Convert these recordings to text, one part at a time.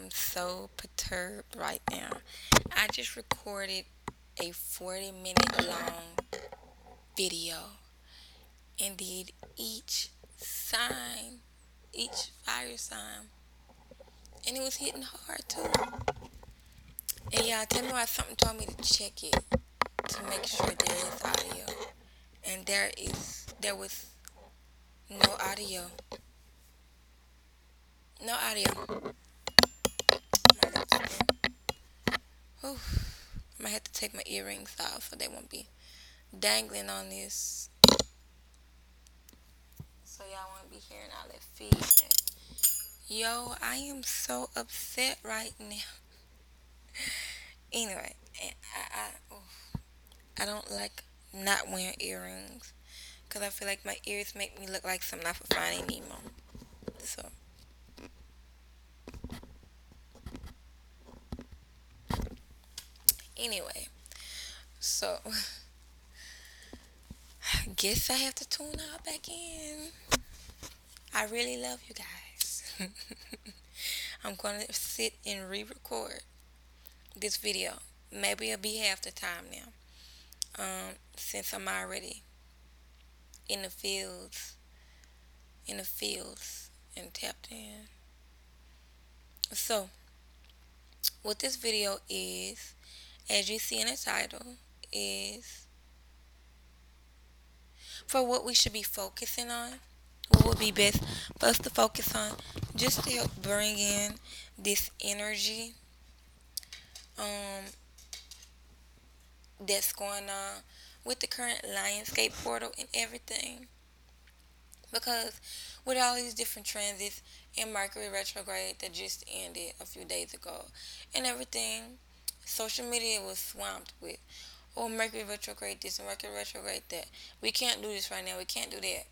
am so perturbed right now. I just recorded a 40-minute long video and did each sign, each fire sign, and it was hitting hard too. And y'all, tell me why something told me to check it to make sure there is audio, and there was no audio, no audio. My lips. Whew. I might have to take my earrings off so they won't be dangling on this. So y'all won't be hearing all that feedback. Yo, I am so upset right now. Anyway, I don't like not wearing earrings because I feel like my ears make me look like something off of Finding Nemo. So anyway, so guess I have to tune out back in. I really love you guys. I'm gonna sit and re-record this video. Maybe it'll be half the time now. Since I'm already in the fields, and tapped in. So, what this video is, as you see in the title, is for what we should be focusing on. What would be best for us to focus on, just to help bring in this energy um, that's going on with the current Lionscape portal and everything. Because with all these different transits and Mercury retrograde that just ended a few days ago and everything, social media was swamped with, oh, Mercury retrograde this and Mercury retrograde that. We can't do this right now. We can't do that.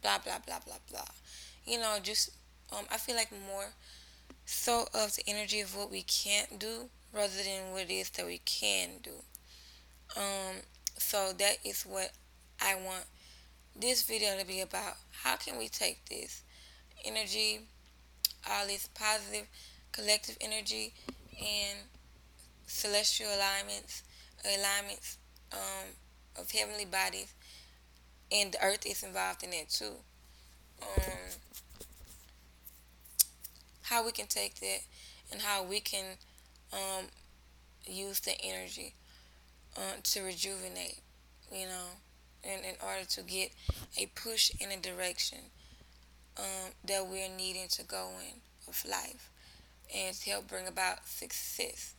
Blah, blah, blah, blah, blah. Just, I feel like more so of the energy of what we can't do rather than what it is that we can do. Um, so that is what I want this video to be about. How can we take this energy, all this positive collective energy and celestial alignments of heavenly bodies, and the earth is involved in it too. Um, how we can take that and how we can um, use the energy to rejuvenate, in order to get a push in a direction that we're needing to go in of life and to help bring about success.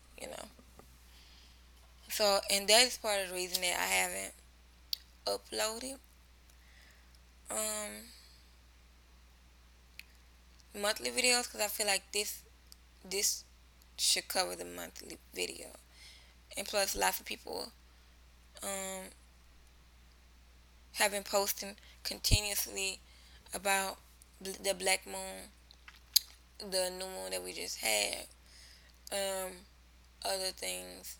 So, and that is part of the reason that I haven't uploaded um, monthly videos, because I feel like this should cover the monthly video. And plus, lots of people um, have been posting continuously about the black moon, the new moon that we just had, um, other things.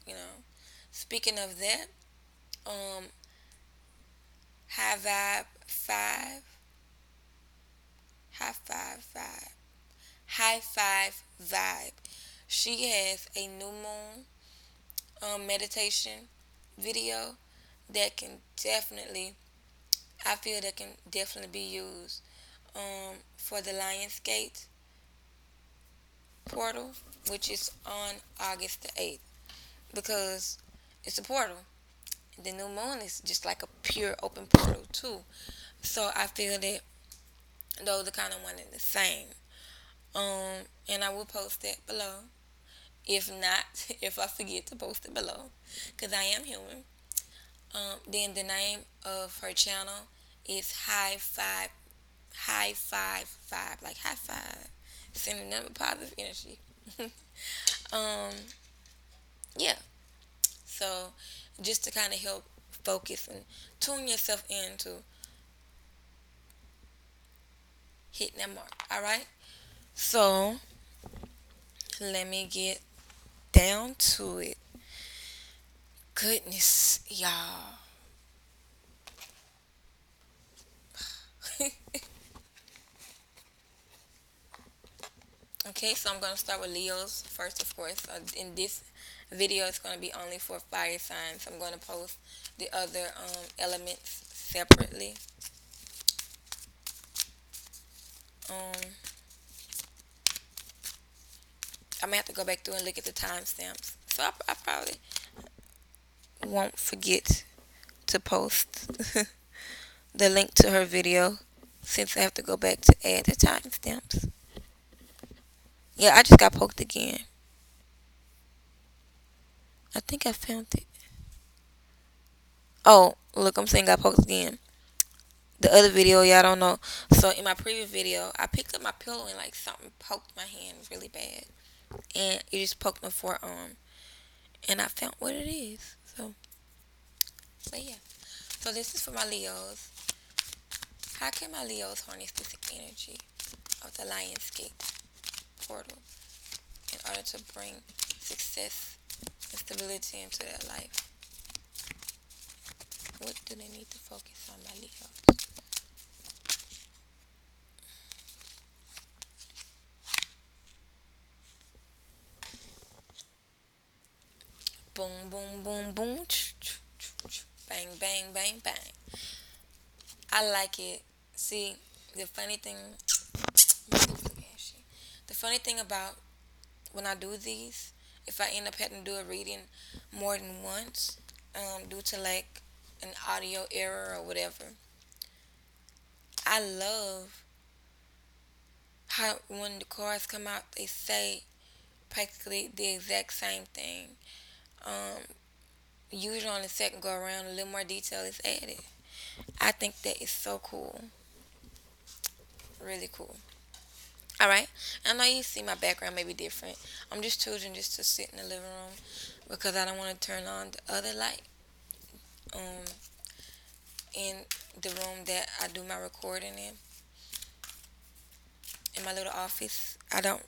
Speaking of that, um, High Vibe 5, High Five Vibe, High Five Vibe. She has a new moon meditation video that can definitely, I feel that can definitely be used for the Lionsgate portal, which is on August the 8th, because it's a portal. The new moon is just like a pure open portal too. So I feel that those are kind of one and the same. And I will post that below. If not, if I forget to post it below, because I am human. Then the name of her channel is High Five Vibe, like high five, sending them positive energy. um, yeah. So just to kind of help focus and tune yourself into hitting that mark. All right. So let me get down to it. Goodness, y'all. Okay, so I'm going to start with Leos first, of course. In this video, it's going to be only for fire signs. I'm going to post the other elements separately. Um, I'm going to have to go back through and look at the timestamps. So I probably won't forget to post the link to her video since I have to go back to add the timestamps. Yeah, I just got poked again. I think I found it. Oh, look, I'm saying got poked again. The other video, y'all don't know. So in my previous video, I picked up my pillow and like something poked my hand really bad, and it just poked my forearm, and I found what it is. So, but yeah. So this is for my Leos. How can my Leos harness this energy of the Lionsgate portal in order to bring success and stability into their life? What do they need to focus on, my Leos? Boom, boom, boom, boom. Bang, bang, bang, bang. I like it. See, the funny thing, the funny thing about when I do these, if I end up having to do a reading more than once, due to like an audio error or whatever, I love how when the cards come out, they say practically the exact same thing. Um, Usually on the second go around, a little more detail is added. I think that is so cool. Really cool. All right. I know you see my background may be different. I'm just choosing just to sit in the living room because I don't want to turn on the other light um, in the room that I do my recording in my little office. I don't.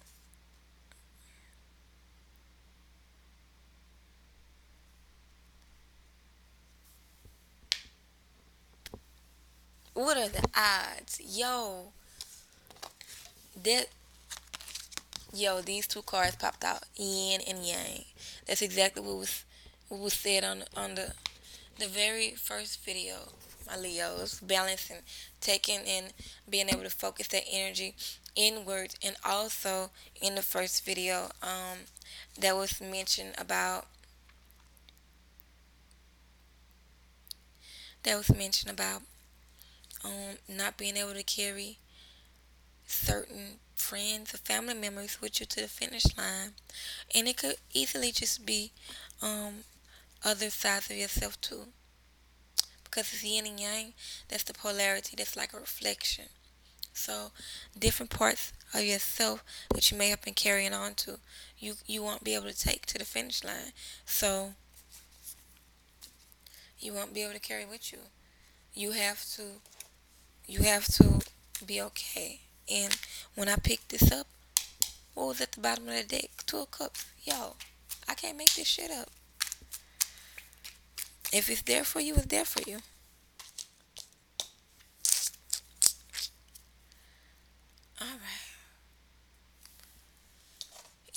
What are the odds? That these two cards popped out, yin and yang. That's exactly what was said on the very first video. My Leos balancing, taking and being able to focus that energy inward, and also in the first video, that was mentioned about not being able to carry certain friends or family members with you to the finish line, and it could easily just be um, other sides of yourself too, because it's yin and yang. That's the polarity. That's like a reflection. So different parts of yourself that you may have been carrying on to, you won't be able to take to the finish line. So you won't be able to carry with you. You have to be okay. And when I picked this up, what was at the bottom of the deck? Two of Cups. Yo, I can't make this shit up. If it's there for you, it's there for you. All right.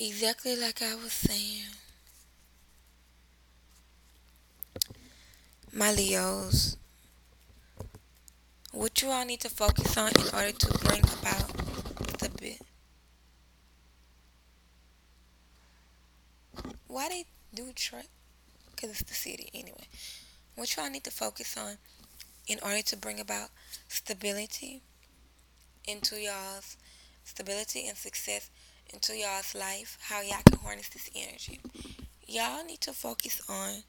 Exactly like I was saying. My Leos, what you all need to focus on in order to bring about the bit. Why they do Detroit? Because it's the city anyway. What you all need to focus on in order to bring about stability into y'all's stability and success into y'all's life, how y'all can harness this energy. Y'all need to focus on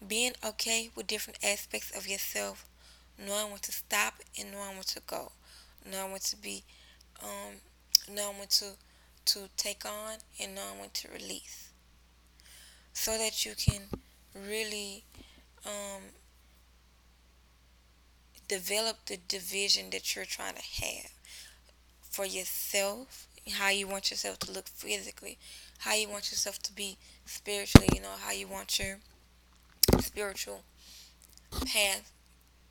being okay with different aspects of yourself, knowing when to stop and knowing when to go, knowing when to be, um, knowing when to take on and knowing when to release, so that you can really develop the division that you're trying to have for yourself, how you want yourself to look physically, how you want yourself to be spiritually, how you want your spiritual path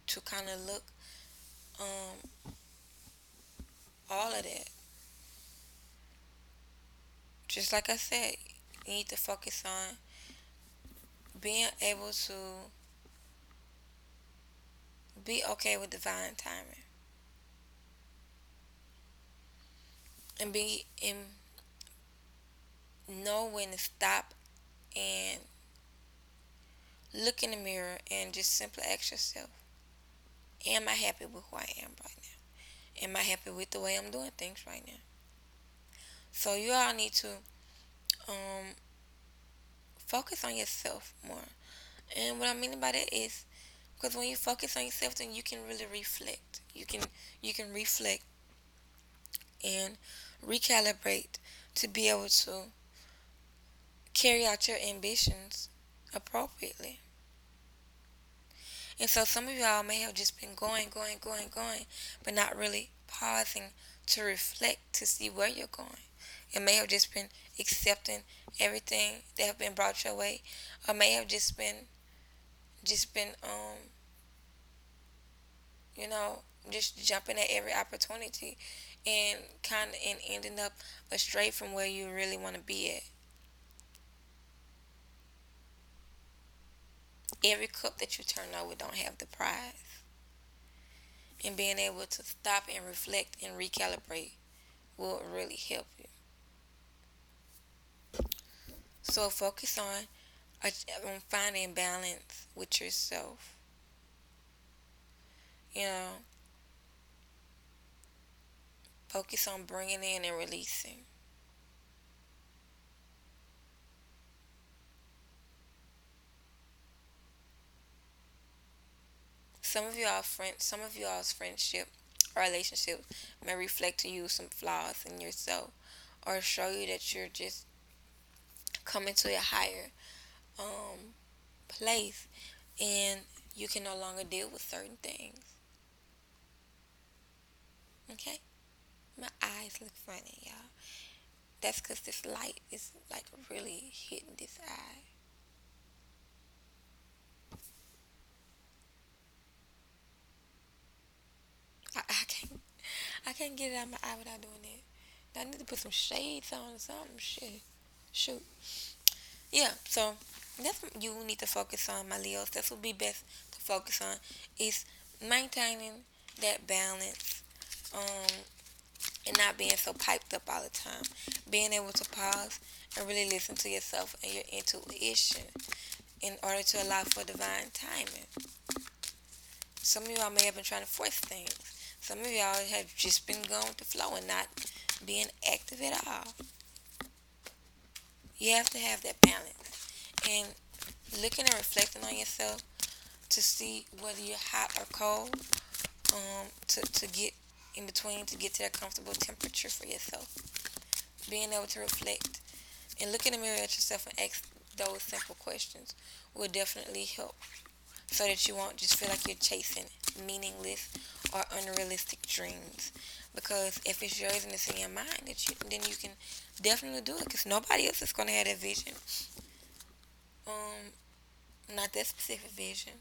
to kind of look, all of that. just like I said, you need to focus on being able to be okay with divine timing and be and know when to stop and look in the mirror and just simply ask yourself, am I happy with who I am right now? Am I happy with the way I'm doing things right now? So you all need to um, focus on yourself more. And what I mean by that is because when you focus on yourself, then you can really reflect. You can reflect and recalibrate to be able to carry out your ambitions appropriately. And so some of y'all may have just been going, going, going, going, but not really pausing to reflect to see where you're going. It may have just been accepting everything that have been brought your way, or may have just been you know, just jumping at every opportunity and kind of and ending up astray from where you really want to be at. Every cup that you turn over don't have the prize. And being able to stop and reflect and recalibrate will really help you. So focus on finding balance with yourself. You know, focus on bringing in and releasing. Some of y'all's friendship or relationship may reflect to you some flaws in yourself, or show you that you're just coming to a higher place, and you can no longer deal with certain things. Okay, my eyes look funny, y'all. That's because this light is like really hitting this eye. I can't I can't get it out of my eye without doing that. I need to put some shades on or something. Shit. Shoot. Yeah, so that's what you need to focus on, my Leos. That's what would be best to focus on is maintaining that balance, and not being so piped up all the time. Being able to pause and really listen to yourself and your intuition in order to allow for divine timing. Some of y'all may have been trying to force things. Some of y'all have just been going with the flow and not being active at all. You have to have that balance. And looking and reflecting on yourself to see whether you're hot or cold, to get in between, to get to that comfortable temperature for yourself. Being able to reflect and look in the mirror at yourself and ask those simple questions will definitely help, so that you won't just feel like you're chasing meaningless or unrealistic dreams. Because if it's yours and it's in your mind, then you can definitely do it. Because nobody else is going to have that vision. Not that specific vision.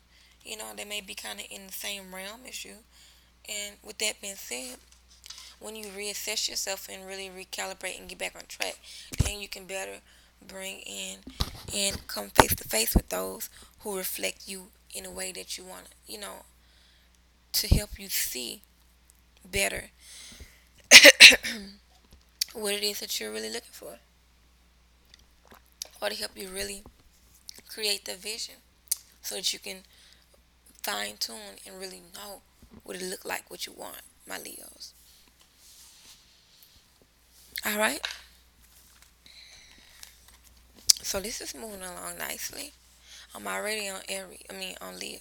You know, they may be kind of in the same realm as you. And with that being said, when you reassess yourself and really recalibrate and get back on track, then you can better bring in and come face to face with those who reflect you in a way that you want to, to help you see better what it is that you're really looking for, or to help you really create the vision so that you can fine tune and really know what it look like, what you want, my Leos. All right. So this is moving along nicely. I'm already on Aries. I mean on Leo.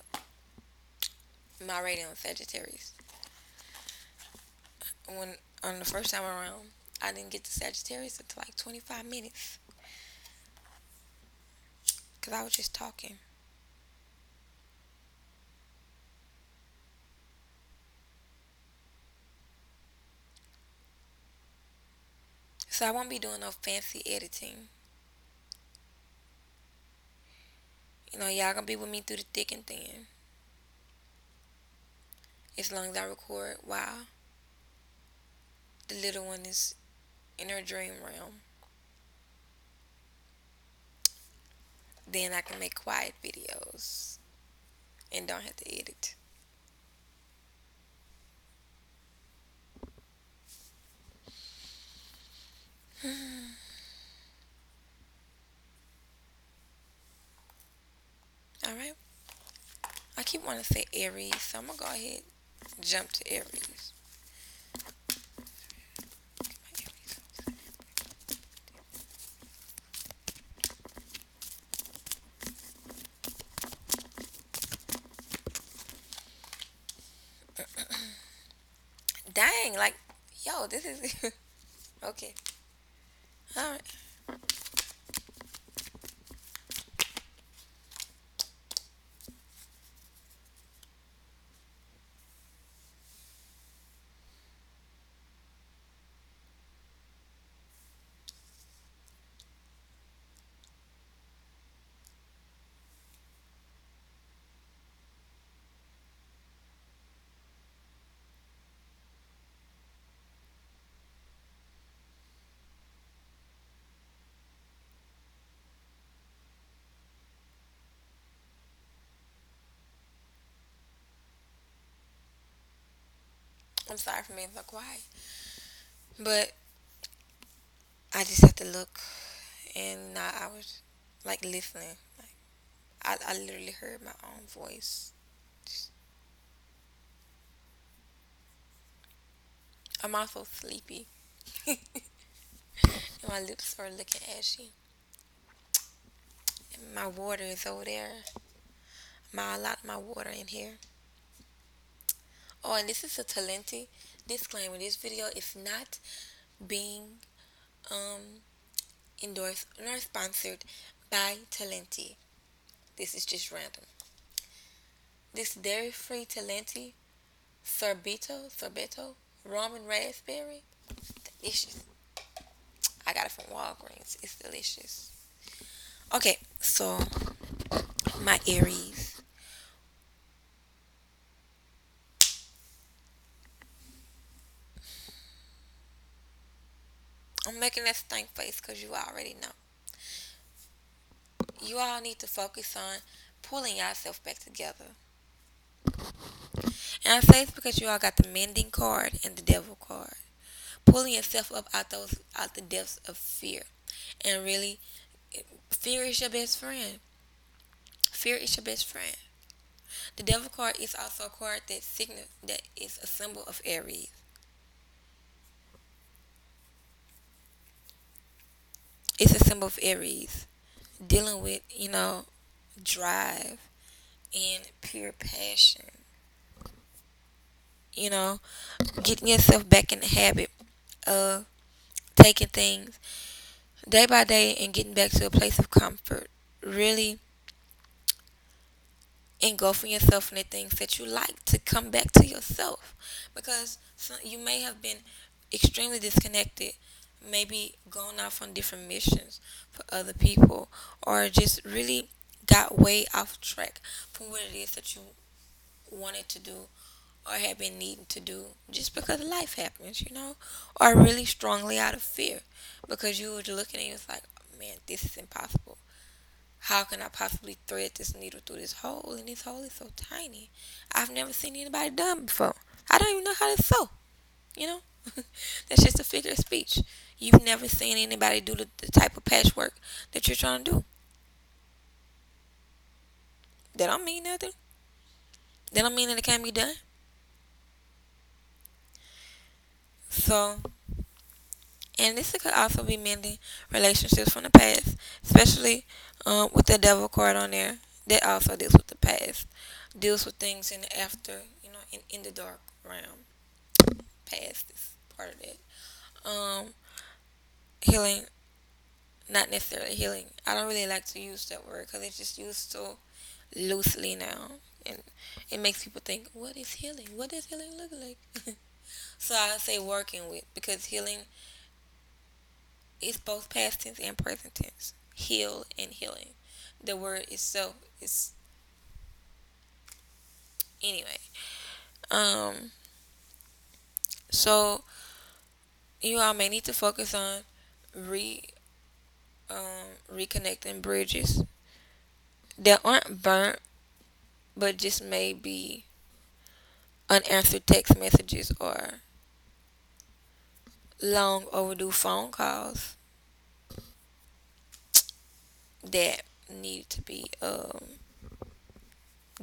I'm already on Sagittarius. When on the first time around, I didn't get to Sagittarius until like 25 minutes because I was just talking. So I won't be doing no fancy editing. Y'all gonna be with me through the thick and thin. As long as I record while the little one is in her dream realm. then I can make quiet videos and don't have to edit. All right. I keep wanting to say Aries, so I'm gonna go ahead and jump to Aries. Dang, like, yo, this is okay. All right. I'm sorry for being so quiet, but I just have to look, and I was like listening. Like I literally heard my own voice. I'm also sleepy, and my lips are looking ashy. And my water is over there. My a lot of my water in here. Oh, and this is a Talenti disclaimer. This video is not being um endorsed nor sponsored by Talenti. This is just random. This dairy-free Talenti sorbetto, rum and raspberry, delicious. I got it from Walgreens. It's delicious. Okay, so my Aries. I'm making that stank face because you already know. You all need to focus on pulling yourself back together. And I say it's because you all got the mending card and the devil card. Pulling yourself up out the depths of fear. And really, fear is your best friend. Fear is your best friend. The devil card is also a card that is a symbol of Aries. It's a symbol of Aries. Dealing with, drive and pure passion. You know, getting yourself back in the habit of taking things day by day and getting back to a place of comfort. Really engulfing yourself in the things that you like to come back to yourself. Because you may have been extremely disconnected, maybe gone off on different missions for other people, or just really got way off track from what it is that you wanted to do or have been needing to do just because life happens, or really strongly out of fear because you were looking and you was like, man, this is impossible. How can I possibly thread this needle through this hole? And this hole is so tiny. I've never seen anybody done before. I don't even know how to sew. You know, that's just a figure of speech. You've never seen anybody do the type of patchwork that you're trying to do. That don't mean nothing. That don't mean that it can't be done. So, and this could also be mending relationships from the past, especially with the devil card on there. That also deals with the past, deals with things in the after, in the dark realm. Past is part of that. Healing, not necessarily healing. I don't really like to use that word because it's just used so loosely now, and it makes people think, "What is healing? What does healing look like?" So I say working with because healing is both past tense and present tense. Heal and healing. The word itself is anyway. Um, so you all may need to focus on re reconnecting bridges that aren't burnt, but just maybe unanswered text messages or long overdue phone calls that need to be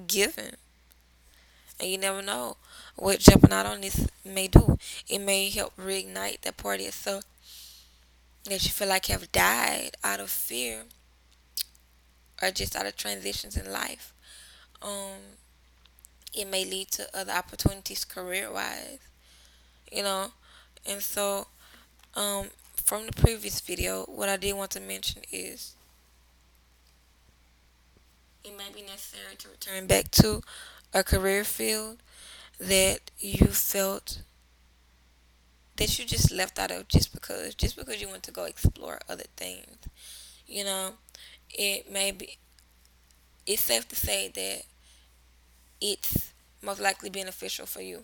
given. And you never know what jumping out on this may do. It may help reignite that part of yourself that you feel like have died out of fear or just out of transitions in life. Um, it may lead to other opportunities career wise, you know. And so, from the previous video, what I did want to mention is it may be necessary to return back to a career field that you felt that you just left out of just because you want to go explore other things. You know, it may be it's safe to say that it's most likely beneficial for you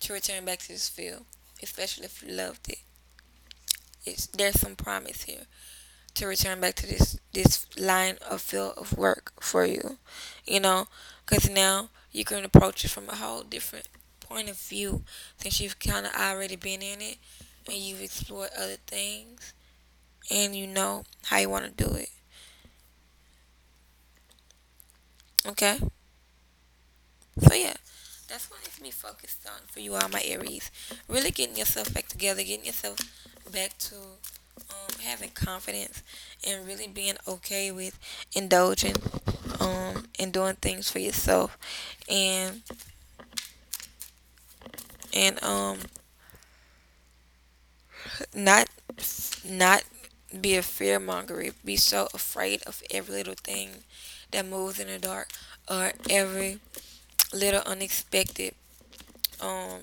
to return back to this field, especially if you loved it. There's some promise here to return back to this line of field of work for you, you know, because now you can approach it from a whole different point of view since you've kind of already been in it and you've explored other things and you know how you want to do it. Okay, so yeah, that's what needs to be focused on for you all, my Aries. Really getting yourself back together, getting yourself back to having confidence and really being okay with indulging and doing things for yourself and and not not be a fearmonger, be so afraid of every little thing that moves in the dark or every little unexpected um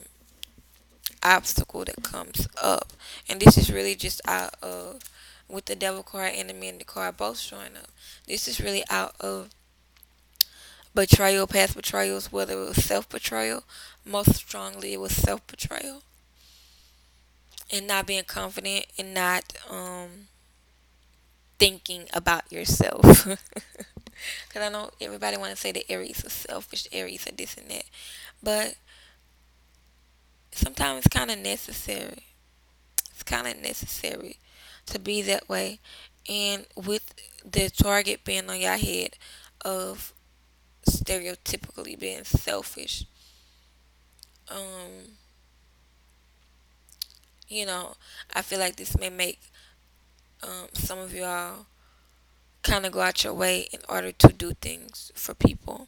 obstacle that comes up. And this is really just out of with the devil card and the man card both showing up. This is really out of betrayal, past betrayals, whether it was self betrayal. Most strongly, it was self betrayal and not being confident and not thinking about yourself. Because I know everybody want to say that Aries is selfish, Aries are this and that, but sometimes it's kind of necessary. It's kind of necessary to be that way, and with the target being on your head of stereotypically being selfish, um, you know, I feel like this may make some of y'all kind of go out your way in order to do things for people,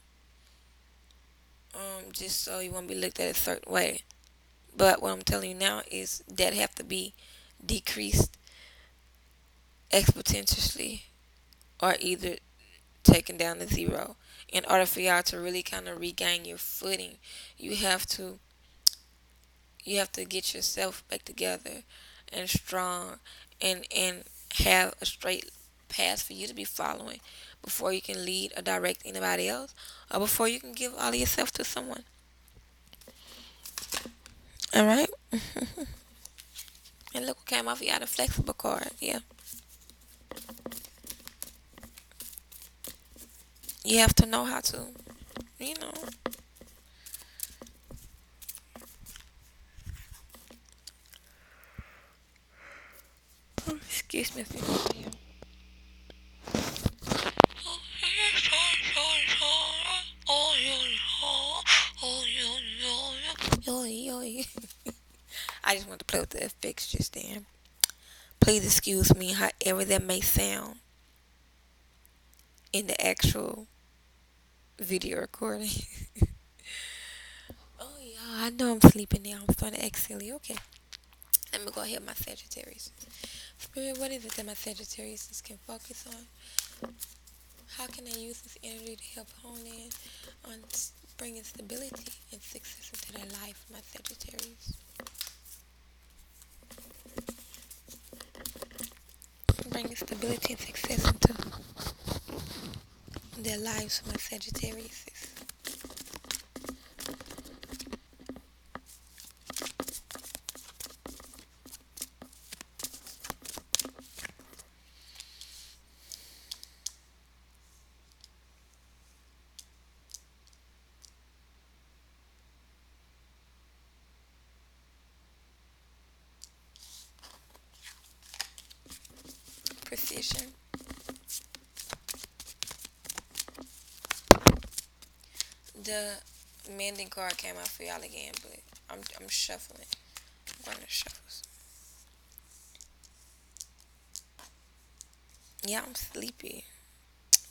just so you won't be looked at a certain way. But what I'm telling you now is that have to be decreased exponentially or either taken down to zero. In order for y'all to really kind of regain your footing, you have to you have to get yourself back together and strong and have a straight path for you to be following before you can lead or direct anybody else or before you can give all of yourself to someone. All right. And look what came off. You got a flexible card. Yeah. You have to know how to, you know. Excuse me. I just want to play with the effects just then. Please excuse me, however that may sound in the actual video recording. Oh yeah, I know I'm sleeping now. I'm starting to exhale. Okay, let me go ahead with my Sagittarius. Spirit, what is it that my Sagittarius can focus on? How can I use this energy to help hone in on bringing stability and success into their life, my Sagittarius? Bringing stability and success into their lives, my Sagittarius. decision. The mending card came out for y'all again, but I'm shuffling. I'm gonna shuffle. Yeah, I'm sleepy.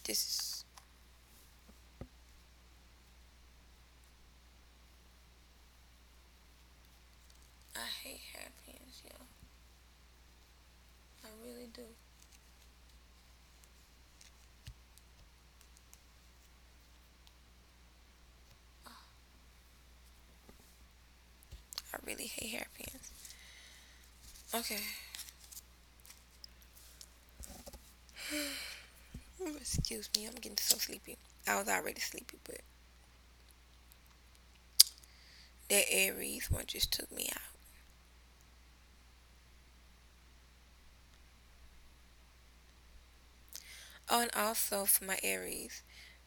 This is. I hate hairpins, yo. I really do. I really hate hairpins. Okay. Excuse me, I'm getting so sleepy. I was already sleepy, but that Aries one just took me out. Oh, and also for my Aries,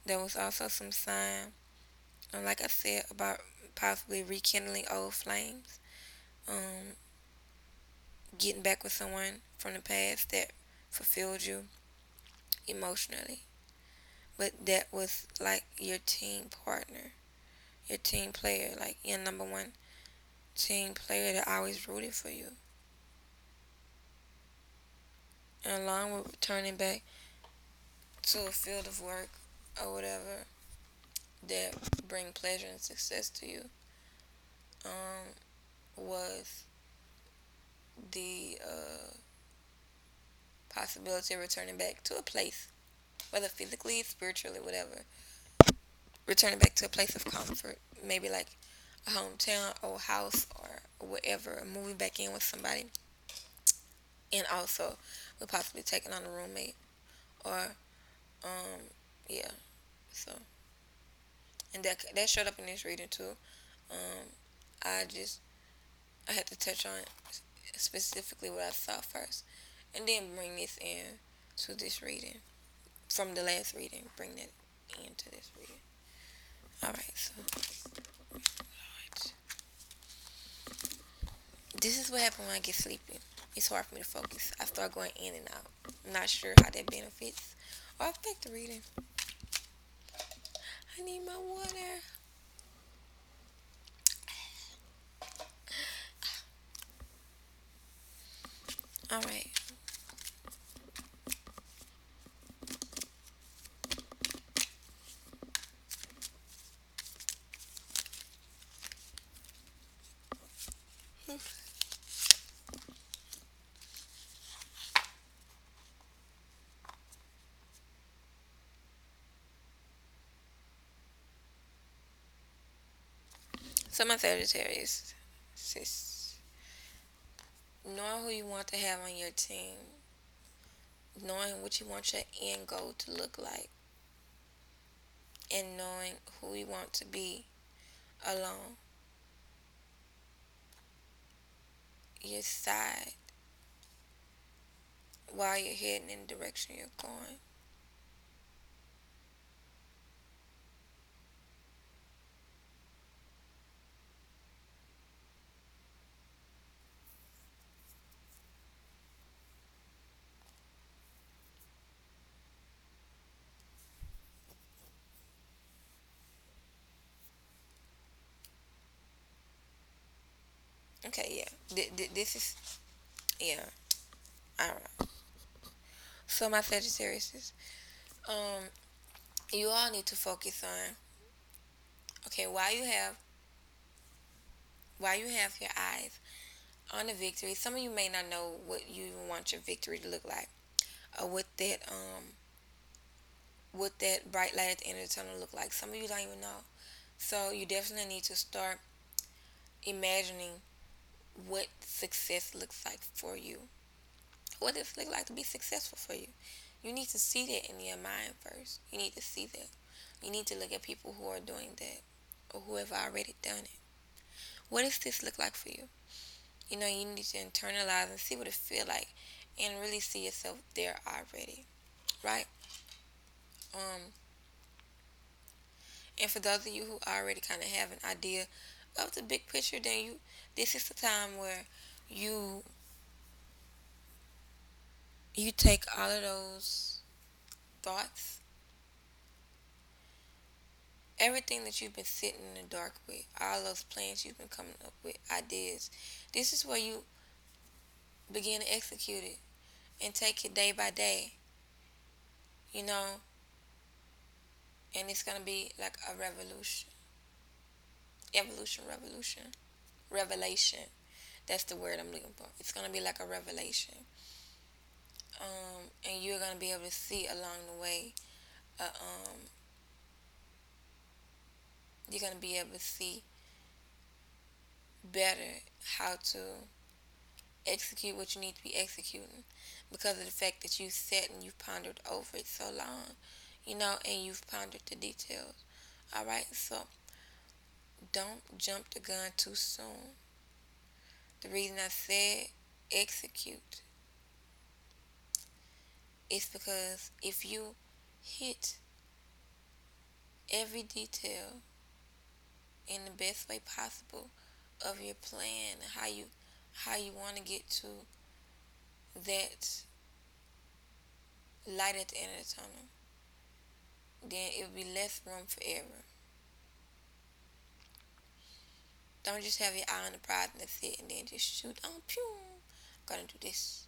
there was also some sign, like I said, about possibly rekindling old flames, um, getting back with someone from the past that fulfilled you emotionally. But that was like your team partner, your team player, like your number one team player that always rooted for you. And along with returning back to a field of work or whatever that bring pleasure and success to you, um, was the possibility of returning back to a place, whether physically, spiritually, whatever. Returning back to a place of comfort, maybe like a hometown or house or whatever, moving back in with somebody, and also with possibly taking on a roommate or yeah. So and that showed up in this reading too. Um, I just I had to touch on specifically what I saw first, and then bring this in to this reading from the last reading. Bring that into this reading. All right, so Lord. This is what happens when I get sleepy. It's hard for me to focus. I start going in and out. I'm not sure how that benefits or affect the reading. I need my water. All right. So my Sagittarius, sis, knowing who you want to have on your team, knowing what you want your end goal to look like, and knowing who you want to be alone, your side, while you're heading in the direction you're going. Okay, yeah. This is, yeah. All right. So my Sagittarius, um, you all need to focus on, okay, while you have your eyes on the victory. Some of you may not know what you want your victory to look like, or what that bright light at the end of the tunnel look like. Some of you don't even know. So you definitely need to start imagining what success looks like for you. What does it look like to be successful for you? You need to see that in your mind first. You need to see that. You need to look at people who are doing that or who have already done it. What does this look like for you? You know, you need to internalize and see what it feel like and really see yourself there already. Right? Um, and for those of you who already kind of have an idea of the big picture, then this is the time where you you take all of those thoughts, everything that you've been sitting in the dark with, all those plans you've been coming up with, ideas, this is where you begin to execute it and take it day by day, you know, and it's going to be like a revolution. Evolution, revolution, revelation. That's the word I'm looking for. It's going to be like a revelation. And you're going to be able to see along the way. Um, you're going to be able to see better how to execute what you need to be executing because of the fact that you sat and you've pondered over it so long, and you've pondered the details. All right, so don't jump the gun too soon. The reason I said execute is because if you hit every detail in the best way possible of your plan, how you want to get to that light at the end of the tunnel, then it will be less room for error. Don't just have your eye on the prize and that's it, and then just shoot on, pew, I'm gonna do this,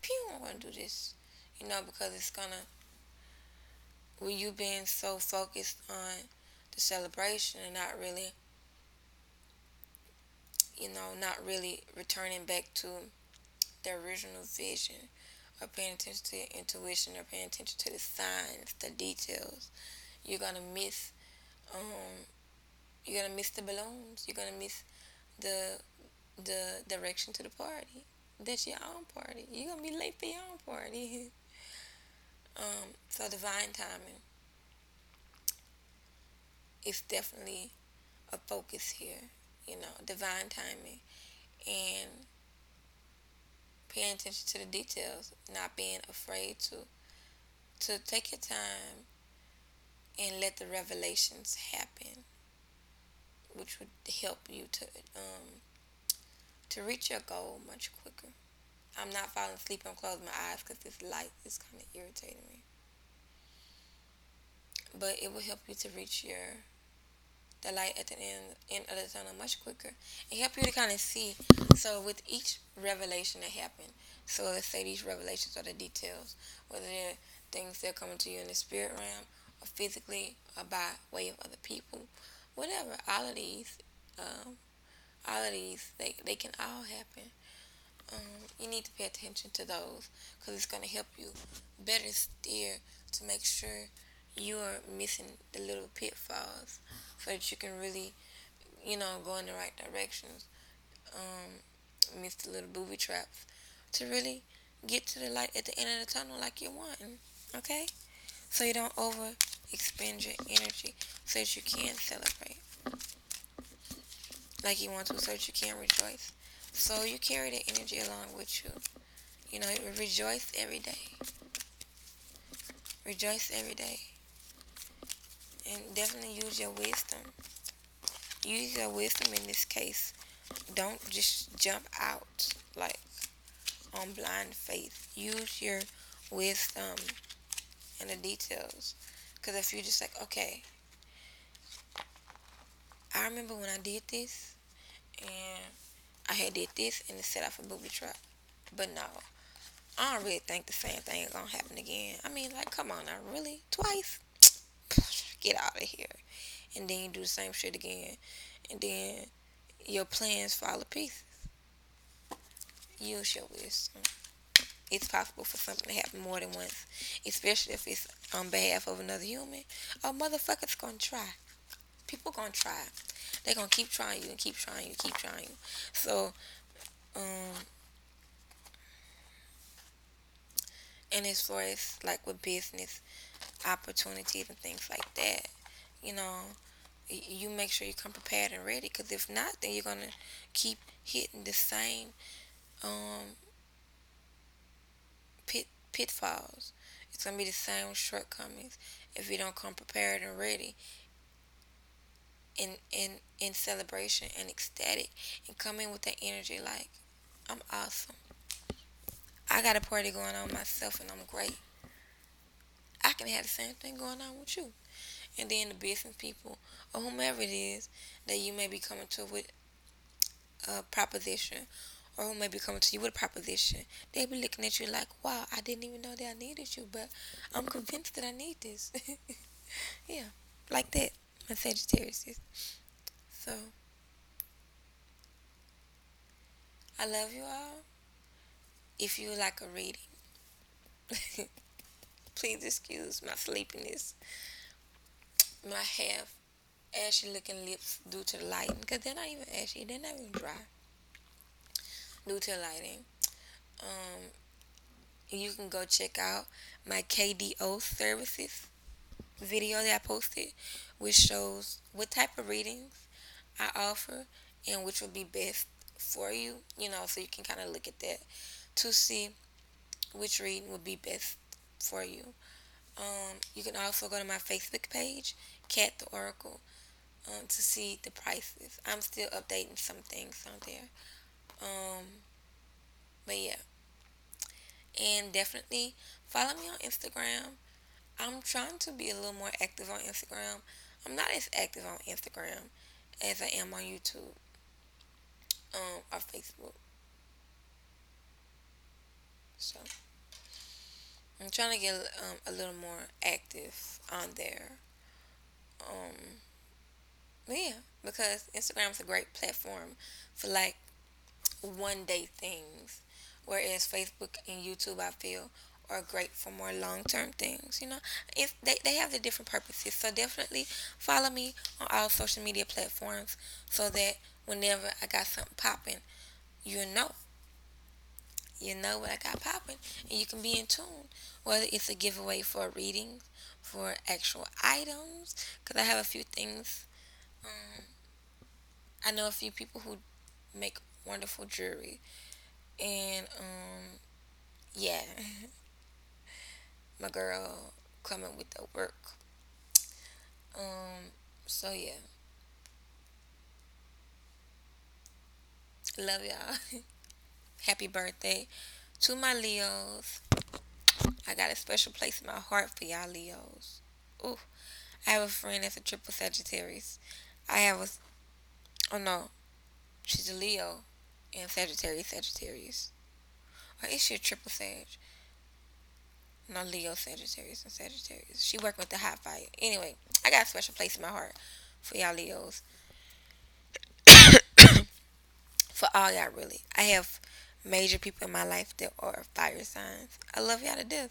pew, I'm gonna do this, because it's gonna, with you being so focused on the celebration and not really returning back to the original vision, or paying attention to your intuition, or paying attention to the signs, the details, you're gonna miss, um, you're gonna miss the balloons. You're gonna miss the the direction to the party. That's your own party. You're gonna be late for your own party. So divine timing is definitely a focus here. Divine timing and paying attention to the details, not being afraid to take your time and let the revelations happen, which would help you to reach your goal much quicker. I'm not falling asleep. I'm closing my eyes because this light is kind of irritating me. But it will help you to reach the light at the end of the tunnel much quicker, and help you to kind of see. So with each revelation that happened, so let's say these revelations are the details, whether they're things that are coming to you in the spirit realm, or physically, or by way of other people, whatever. Um, all of these, they can all happen. You need to pay attention to those because it's going to help you better steer to make sure you are missing the little pitfalls so that you can really, go in the right directions. Miss the little booby traps to really get to the light at the end of the tunnel like you're wanting. Okay? So you don't over expend your energy so that you can celebrate like you want to so that you can rejoice. So you carry the energy along with you. Rejoice every day. Rejoice every day. And definitely use your wisdom. Use your wisdom in this case. Don't just jump out like on blind faith. Use your wisdom and the details. Because if you're just like, okay, I remember when I did this and I had did this and it set off a booby trap. But no, I don't really think the same thing is gonna happen again. I mean, like, come on now, really? Twice? Get out of here. And then you do the same shit again. And then your plans fall to pieces. Use your wisdom. It's possible for something to happen more than once, especially if it's on behalf of another human. A motherfucker's gonna try. People gonna try. They gonna keep trying you and keep trying you, keep trying you. So, and as far as like with business opportunities and things like that, you know, you make sure you come prepared and ready. Because if not, then you're gonna keep hitting the same um, pitfalls. It's gonna be the same shortcomings if you don't come prepared and ready in celebration and ecstatic and come in with that energy like, I'm awesome. I got a party going on myself and I'm great. I can have the same thing going on with you. And then the business people or whomever it is that you may be coming to with a proposition or who may be coming to you with a proposition, they be looking at you like, wow, I didn't even know that I needed you, but I'm convinced that I need this. Yeah, like that. My Sagittarius is. So, I love you all. If you like a reading, please excuse my sleepiness, my half ashy looking lips due to the lighting, because they're not even ashy, they're not even dry due to the lighting. Um, you can go check out my KDO services video that I posted, which shows what type of readings I offer and which would be best for you, so you can kind of look at that to see which reading would be best for you. You can also go to my Facebook page, Cat the Oracle, to see the prices. I'm still updating some things on there. Um, but yeah, and definitely follow me on Instagram. I'm trying to be a little more active on Instagram. I'm not as active on Instagram as I am on YouTube, or Facebook. So I'm trying to get a little more active on there. Um, but yeah, because Instagram's a great platform for like one day things, whereas Facebook and YouTube I feel are great for more long term things. If they have the different purposes, so definitely follow me on all social media platforms so that whenever I got something popping, you know you know what I got popping, and you can be in tune. Whether it's a giveaway for readings, for actual items, because I have a few things. Um, I know a few people who make wonderful jewelry, and yeah, my girl coming with the work. So yeah, love y'all. Happy birthday to my Leos. I got a special place in my heart for y'all Leos. Ooh, I have a friend that's a triple Sagittarius. I have a oh no, she's a Leo and Sagittarius. Or is she a triple Sag? No, Leo, Sagittarius, and Sagittarius. She working with the hot fire. Anyway, I got a special place in my heart for y'all Leos. For all y'all, really. I have major people in my life that are fire signs. I love y'all to death.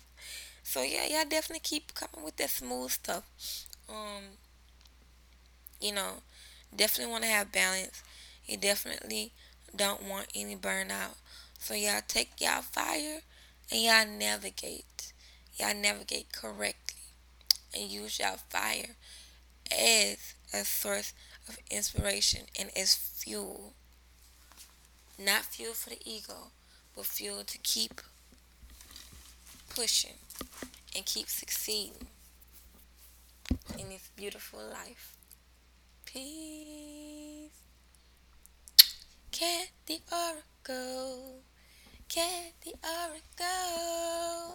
So yeah, y'all definitely keep coming with that smooth stuff. Um, you know, definitely want to have balance. You definitely don't want any burnout. So y'all take y'all fire and y'all navigate. Y'all navigate correctly and use y'all fire as a source of inspiration and as fuel. Not fuel for the ego, but fuel to keep pushing and keep succeeding in this beautiful life. Peace. Cat the Oracle. Cat the Oracle.